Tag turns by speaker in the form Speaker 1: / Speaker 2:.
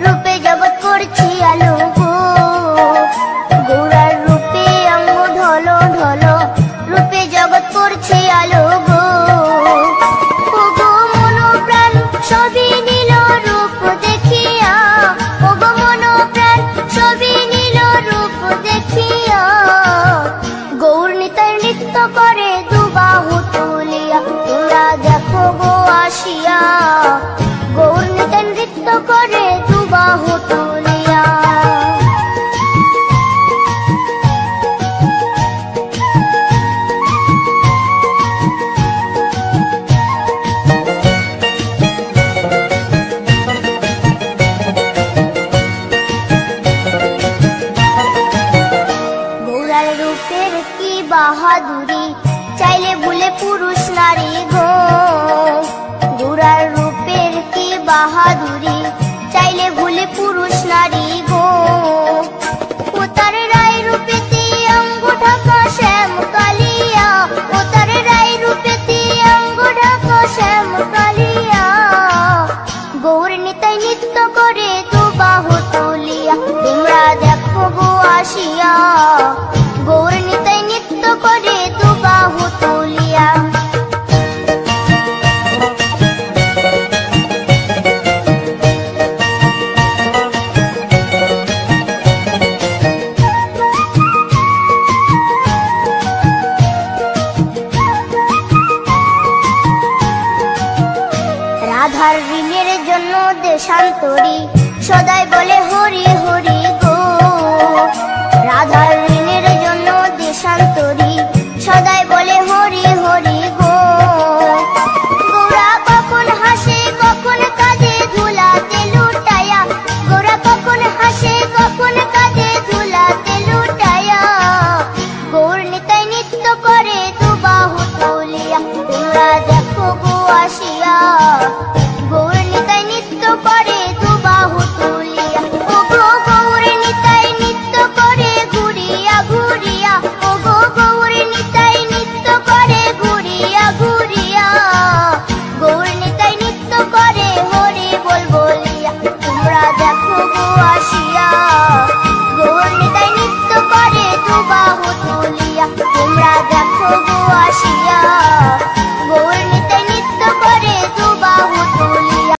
Speaker 1: রূপে জগৎ করছি আলো গো। গৌরার রূপে অঙ্গ ঢলো ঢলো, রূপে জগৎ করছি আলো গো। ও গো মন প্রাণ সবই নীল রূপ দেখিয়া, ও গো মন প্রাণ সবই নীল রূপ দেখিয়া। গৌর নিতাই নৃত্য করে দুবাহু তুলিয়া, তোমরা দেখো গো আসিয়া। গৌর নিতাই নৃত্য করে দুবাহু তুলিয়া। গৌরার রূপের কি বাহাদুরি, চাইলে ভুলে পুরুষ নারী গো। গৌরার রূপের কি বাহাদুরি, চাইলে ভুলে পুরুষ নারী গো। ও তার রায় রূপেতে অঙ্গ ঢাকা শ্যাম কালিয়া, ও তার রায় রূপেতে অঙ্গ ঢাকা শ্যাম কালিয়া। গৌর নিতাই নৃত্য করে দুবাহু তুলিয়া, তোমরা দেখো গো আসিয়া। গৌর নিতাই নৃত্য করে দুবাহু তুলিয়া। রাধার ঋণের জন্য দেশান্তরী সদাই বলে হরি হরি গো। রাধার ঋণের জন্য দেশান্তরী সদাই বলে হরি হরি গো। গৌরা কখন হাসে কখন কাঁদে ধুলাতে লুটায়া, গৌরা কখন হাসে কখন কাঁদে ধুলাতে লুটায়া। গৌর নিতাই নৃত্য করে দুবাহু তুলিয়া, তোমরা দেখো গো আসিয়া।